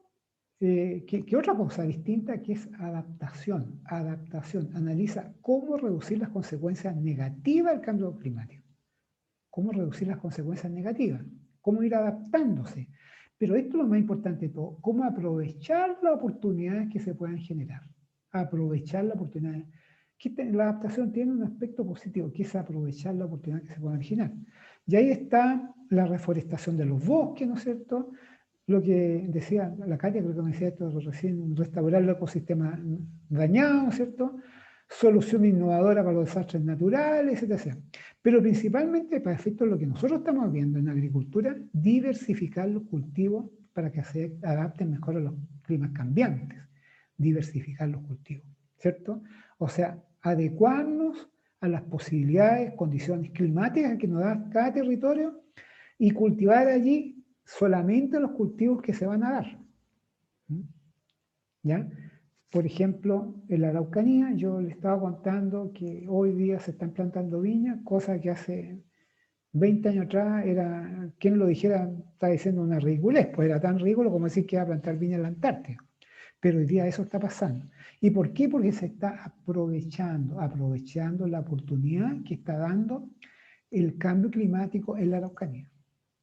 que otra cosa distinta que es adaptación. Adaptación analiza cómo reducir las consecuencias negativas del cambio climático. Cómo reducir las consecuencias negativas, cómo ir adaptándose. Pero esto es lo más importante de todo, cómo aprovechar las oportunidades que se puedan generar. Aprovechar las oportunidades. La adaptación tiene un aspecto positivo, que es aprovechar la oportunidad que se pueda originar. Y ahí está la reforestación de los bosques, ¿no es cierto? Lo que decía la Katia, creo que me decía esto recién, restaurar el ecosistema dañado, ¿no es cierto? Solución innovadora para los desastres naturales, etc. Pero principalmente para efectos de lo que nosotros estamos viendo en agricultura, diversificar los cultivos para que se adapten mejor a los climas cambiantes, diversificar los cultivos, ¿cierto? O sea, adecuarnos a las posibilidades, condiciones climáticas que nos da cada territorio y cultivar allí solamente los cultivos que se van a dar. ¿Ya? Por ejemplo, en la Araucanía, yo le estaba contando que hoy día se están plantando viñas, cosa que hace 20 años atrás era, quien lo dijera, estaba diciendo una ridiculez, pues era tan ridículo como decir que iba a plantar viña en la Antártida. Pero hoy día eso está pasando. ¿Y por qué? Porque se está aprovechando la oportunidad que está dando el cambio climático en la Araucanía,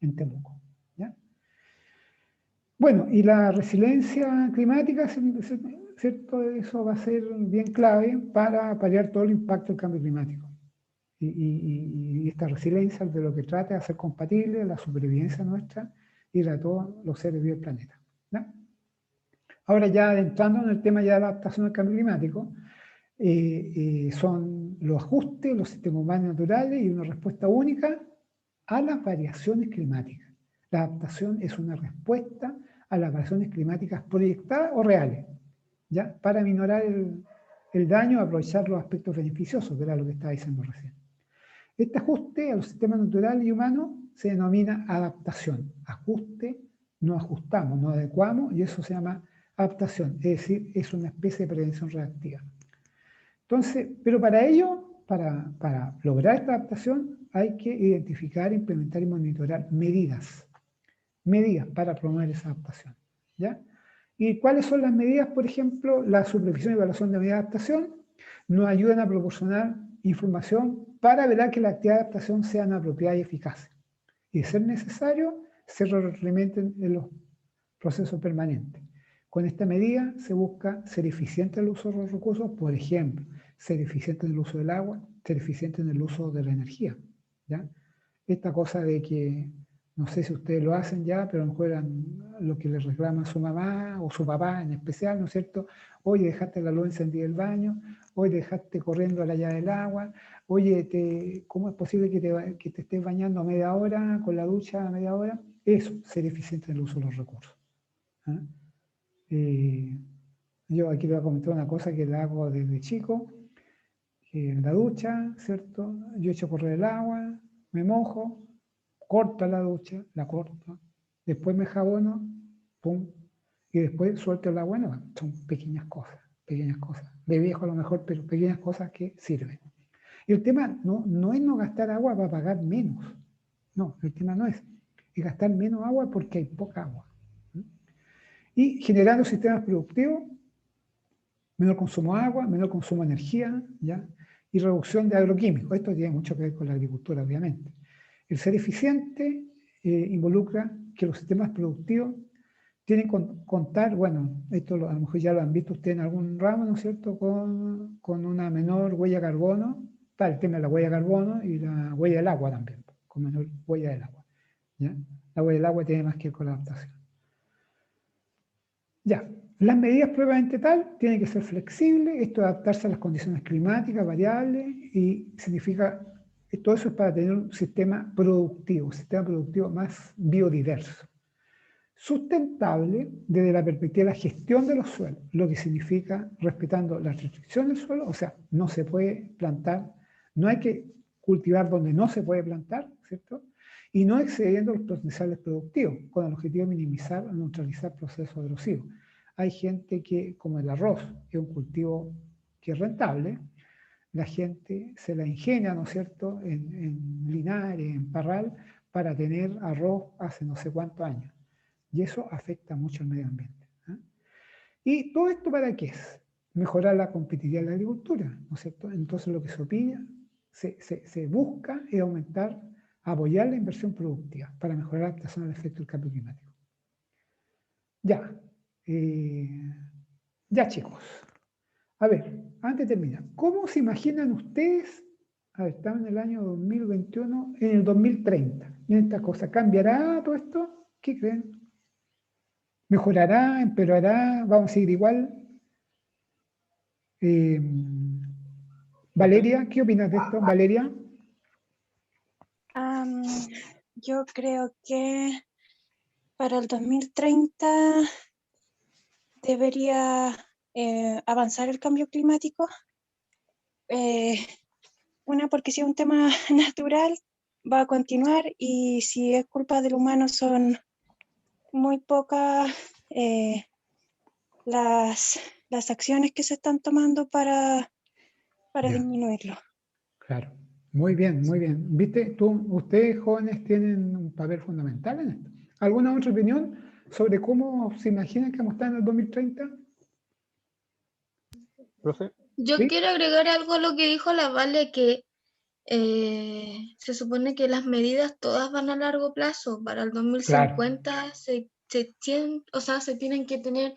en Temuco. ¿Ya? Bueno, y la resiliencia climática, ¿cierto? Eso va a ser bien clave para paliar todo el impacto del cambio climático. Y esta resiliencia de lo que trata de hacer compatible la supervivencia nuestra y la de todos los seres vivos del planeta. ¿Ya? Ahora ya adentrando en el tema ya de la adaptación al cambio climático, son los ajustes, los sistemas humanos naturales y una respuesta única a las variaciones climáticas. La adaptación es una respuesta a las variaciones climáticas proyectadas o reales, ¿ya? Para minorar el daño, aprovechar los aspectos beneficiosos, que era lo que estaba diciendo recién. Este ajuste a los sistemas naturales y humanos se denomina adaptación. Ajuste, nos ajustamos, nos adecuamos y eso se llama adaptación, es decir, es una especie de prevención reactiva. Entonces, pero para ello, para lograr esta adaptación, hay que identificar, implementar y monitorar medidas para promover esa adaptación. ¿Ya? ¿Y cuáles son las medidas? Por ejemplo, la supervisión y evaluación de medidas de adaptación nos ayudan a proporcionar información para velar que las actividades de adaptación sean apropiadas y eficaces. Y de ser necesario, se retroalimenten en los procesos permanentes. Con esta medida se busca ser eficiente en el uso de los recursos, por ejemplo, ser eficiente en el uso del agua, ser eficiente en el uso de la energía. ¿Ya? Esta cosa de que, no sé si ustedes lo hacen ya, pero a lo mejor lo que les reclama su mamá o su papá en especial, ¿no es cierto? Oye, dejaste la luz encendida del baño, oye, dejaste corriendo la llave del agua, oye, ¿cómo es posible que te estés bañando a media hora, con la ducha a media hora? Eso, ser eficiente en el uso de los recursos. ¿Ah? Yo aquí voy a comentar una cosa que la hago desde chico, que en la ducha, ¿cierto? Yo echo a correr el agua, me mojo, corto la ducha, la corto, después me jabono, pum, y después suelto el agua nueva. Son pequeñas cosas, de viejo a lo mejor, pero pequeñas cosas que sirven. Y el tema no es no gastar agua para pagar menos, no, el tema no es gastar menos agua porque hay poca agua. Y generando sistemas productivos, menor consumo de agua, menor consumo de energía, ¿ya? Y reducción de agroquímicos. Esto tiene mucho que ver con la agricultura, obviamente. El ser eficiente involucra que los sistemas productivos tienen que contar, bueno, esto a lo mejor ya lo han visto ustedes en algún ramo, ¿no es cierto?, con una menor huella de carbono, está el tema de la huella de carbono y la huella del agua también, con menor huella del agua. ¿Ya? La huella del agua tiene más que ver con la adaptación. Ya, las medidas propiamente tal tienen que ser flexibles, esto es adaptarse a las condiciones climáticas variables y significa, todo eso es para tener un sistema productivo más biodiverso. Sustentable desde la perspectiva de la gestión de los suelos, lo que significa respetando las restricciones del suelo, o sea, no se puede plantar, no hay que cultivar donde no se puede plantar, ¿cierto? Y no excediendo los potenciales productivos, con el objetivo de minimizar o neutralizar procesos erosivos. Hay gente que, como el arroz, que es un cultivo que es rentable, la gente se la ingenia, ¿no es cierto?, en Linares, en Parral, para tener arroz hace no sé cuántos años. Y eso afecta mucho al medio ambiente. ¿Eh? ¿Y todo esto para qué es? Mejorar la competitividad de la agricultura, ¿no es cierto? Entonces lo que se opina, se busca es aumentar, apoyar la inversión productiva para mejorar la adaptación al efecto del cambio climático. Ya. Ya, chicos. A ver, antes de terminar, ¿cómo se imaginan ustedes? A ver, estamos en el año 2021, en el 2030. ¿En esta cosa cambiará todo esto? ¿Qué creen? ¿Mejorará? ¿Empeorará? ¿Vamos a seguir igual? Valeria, ¿qué opinas de esto? Valeria. Yo creo que para el 2030 debería avanzar el cambio climático. Una, porque si es un tema natural, va a continuar, y si es culpa del humano, son muy pocas las acciones que se están tomando para Ya. disminuirlo. Claro. Muy bien, muy bien. ¿Viste? Ustedes jóvenes tienen un papel fundamental en esto. ¿Alguna otra opinión sobre cómo se imaginan que vamos a estar en el 2030? Profe, Yo ¿Sí? quiero agregar algo a lo que dijo la Vale, que se supone que las medidas todas van a largo plazo. Para el Claro. 2050 se tienen que tener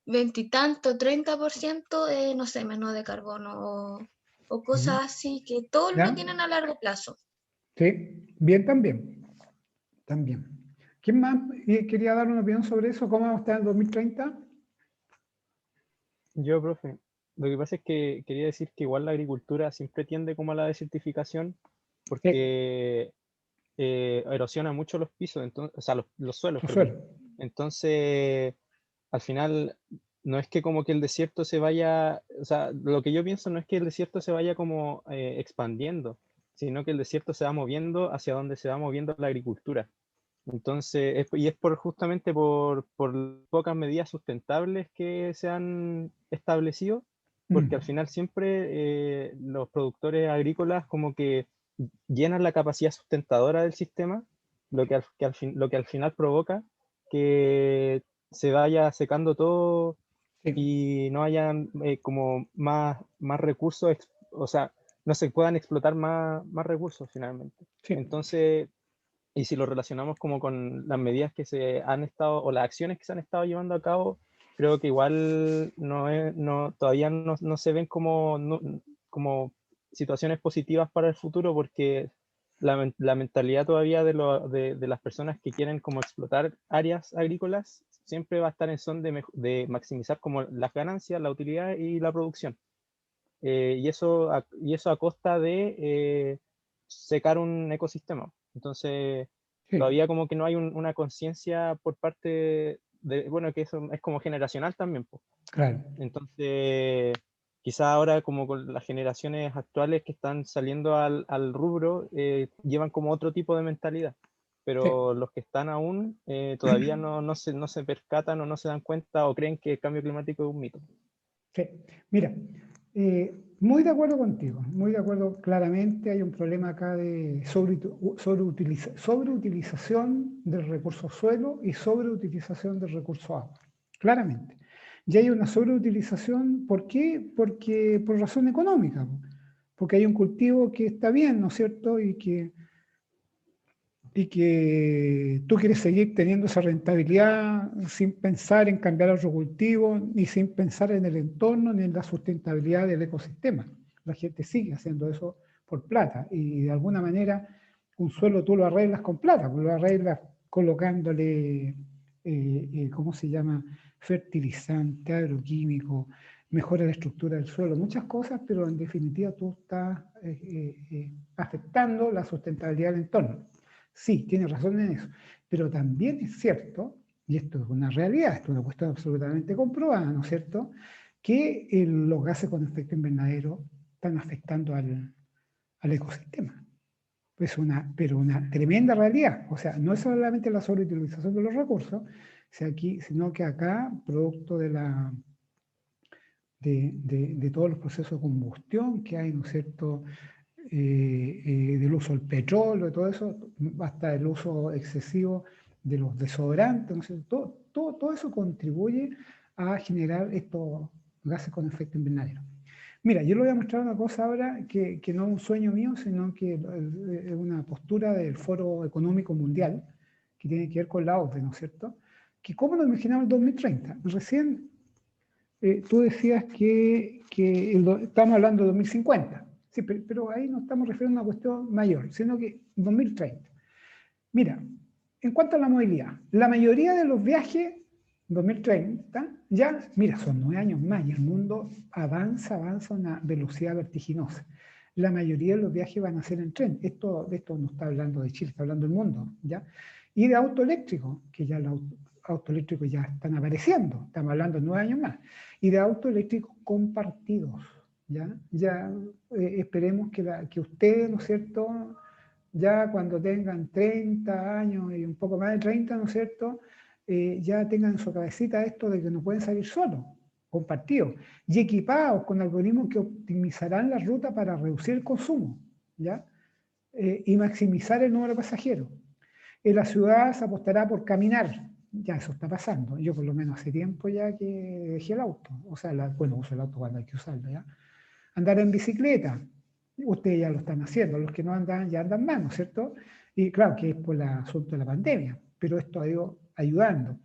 20 y tanto, 30%, no sé, menos de carbono o cosas así, que todos ¿Ya? lo tienen a largo plazo. Sí, bien también. También. ¿Quién más quería dar una opinión sobre eso? ¿Cómo vamos a estar en el 2030? yo, profe, lo que pasa es que quería decir que igual la agricultura siempre tiende como a la desertificación porque erosiona mucho los pisos, entonces, o sea, los suelos, perdón. Josué. Entonces, al final, no es que como que el desierto se vaya, o sea, lo que yo pienso no es que el desierto se vaya como expandiendo, sino que el desierto se va moviendo hacia donde se va moviendo la agricultura. Entonces, y es justamente por pocas medidas sustentables que se han establecido, porque al final siempre los productores agrícolas como que llenan la capacidad sustentadora del sistema, lo que al final provoca que se vaya secando todo Sí, y no hayan como más recursos, o sea, no se puedan explotar más recursos finalmente. sí. Entonces, y si lo relacionamos como con las medidas que se han estado, o las acciones que se han estado llevando a cabo, creo que igual todavía no se ven como situaciones positivas para el futuro, porque la mentalidad todavía de las personas que quieren como explotar áreas agrícolas siempre va a estar en son de maximizar como las ganancias, la utilidad y la producción. Y eso a costa de secar un ecosistema. Entonces, Sí, todavía como que no hay una conciencia por parte de, bueno, que eso es como generacional también, pues. claro. Entonces, quizá ahora como con las generaciones actuales que están saliendo al rubro, llevan como otro tipo de mentalidad. Sí. Pero los que están aún todavía no se percatan o no se dan cuenta o creen que el cambio climático es un mito. Sí. Mira, muy de acuerdo contigo, muy de acuerdo. Claramente hay un problema acá de sobreutilización del recurso suelo y sobreutilización del recurso agua. Claramente. Y hay una sobreutilización, ¿por qué? Porque por razón económica. Porque hay un cultivo que está bien, ¿no es cierto? Y que tú quieres seguir teniendo esa rentabilidad sin pensar en cambiar a otro cultivo, ni sin pensar en el entorno, ni en la sustentabilidad del ecosistema. La gente sigue haciendo eso por plata, y de alguna manera un suelo tú lo arreglas con plata, pues lo arreglas colocándole, ¿cómo se llama? Fertilizante, agroquímico, mejora la estructura del suelo, muchas cosas, pero en definitiva tú estás afectando la sustentabilidad del entorno. Sí, tiene razón en eso, pero también es cierto, y esto es una realidad, esto es una cuestión absolutamente comprobada, ¿no es cierto?, que los gases con efecto invernadero están afectando al ecosistema. Pero una tremenda realidad. O sea, no es solamente la sobreutilización de los recursos, sino que acá, producto de todos los procesos de combustión que hay, ¿no es cierto?, del uso del petróleo, todo eso, hasta el uso excesivo de los desodorantes, ¿no es cierto? Todo eso contribuye a generar estos gases con efecto invernadero. Mira, yo le voy a mostrar una cosa ahora que no es un sueño mío, sino que es una postura del Foro Económico Mundial, que tiene que ver con la OCDE, ¿no es cierto? Que cómo nos imaginamos el 2030. Recién tú decías que estamos hablando de 2050. Sí, pero ahí no estamos refiriendo a una cuestión mayor, sino que 2030. Mira, en cuanto a la movilidad, la mayoría de los viajes 2030 ya, mira, son 9 años más y el mundo avanza a una velocidad vertiginosa. La mayoría de los viajes van a ser en tren. De esto no está hablando de Chile, está hablando del mundo, ¿ya? Y de auto eléctrico, que ya los autos eléctricos ya están apareciendo, estamos hablando de 9 años más, y de autos eléctricos compartidos, ¿ya? Ya esperemos que ustedes, ¿no es cierto?, ya cuando tengan 30 años y un poco más de 30, ¿no es cierto?, ya tengan en su cabecita esto de que no pueden salir solos, compartidos, y equipados con algoritmos que optimizarán la ruta para reducir el consumo, ¿ya? Y maximizar el número de pasajeros. En la ciudad se apostará por caminar, ya eso está pasando, yo por lo menos hace tiempo ya que dejé el auto, o sea, bueno, uso el auto cuando hay que usarlo, ¿ya? Andar en bicicleta, ustedes ya lo están haciendo, los que no andan ya andan más, ¿no es cierto? Y claro que es por el asunto de la pandemia, pero esto ha ido ayudando.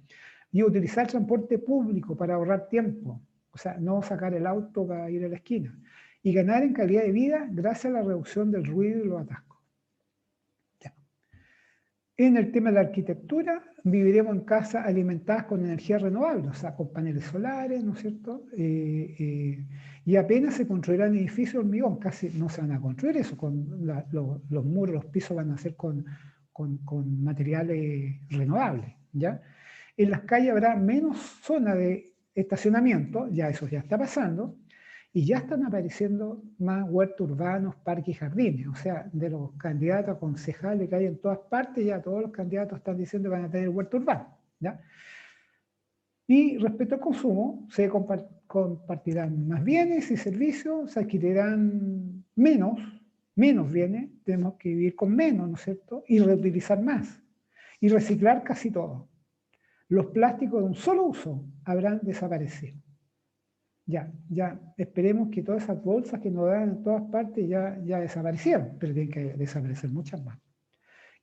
Y utilizar transporte público para ahorrar tiempo, o sea, no sacar el auto para ir a la esquina. Y ganar en calidad de vida gracias a la reducción del ruido y los atascos. Ya. En el tema de la arquitectura, viviremos en casas alimentadas con energía renovable, o sea, con paneles solares, ¿no es cierto? Y apenas se construirán edificios de hormigón, casi no se van a construir eso, los muros, los pisos van a ser con materiales renovables, ¿ya? En las calles habrá menos zona de estacionamiento, ya eso ya está pasando, y ya están apareciendo más huertos urbanos, parques y jardines. O sea, de los candidatos a concejales que hay en todas partes, ya todos los candidatos están diciendo que van a tener huerto urbano, ¿ya? Y respecto al consumo, se compartirán más bienes y servicios, se adquirirán menos bienes, tenemos que vivir con menos, ¿no es cierto? Y reutilizar más, y reciclar casi todo. Los plásticos de un solo uso habrán desaparecido. Ya, esperemos que todas esas bolsas que nos dan en todas partes ya desaparecieron, pero tienen que desaparecer muchas más.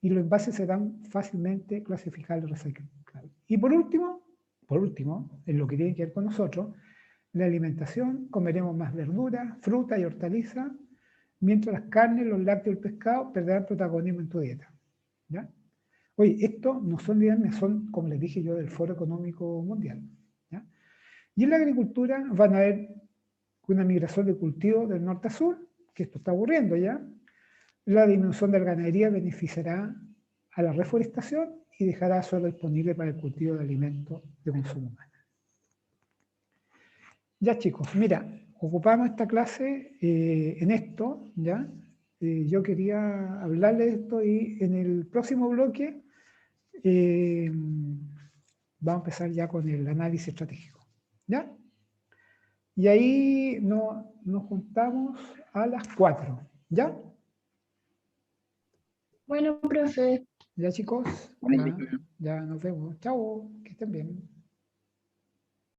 Y los envases serán fácilmente clasificables y reciclables. Y por último, en lo que tiene que ver con nosotros, la alimentación, comeremos más verdura, fruta y hortaliza, mientras las carnes, los lácteos y el pescado perderán protagonismo en tu dieta. ¿Ya? Oye, esto no son ideas mías, son, como les dije yo, del Foro Económico Mundial. ¿Ya? Y en la agricultura van a haber una migración de cultivo del norte a sur, que esto está ocurriendo ya. La disminución de la ganadería beneficiará a la reforestación y dejará suelo disponible para el cultivo de alimentos de consumo humano. Ya chicos, mira, ocupamos esta clase en esto, ¿ya? Yo quería hablarles de esto y en el próximo bloque vamos a empezar ya con el análisis estratégico, ¿ya? Y ahí nos juntamos a las 4, ¿ya? Bueno, profe. Ya chicos, Bueno, profe. ya nos vemos. Chao, que estén bien.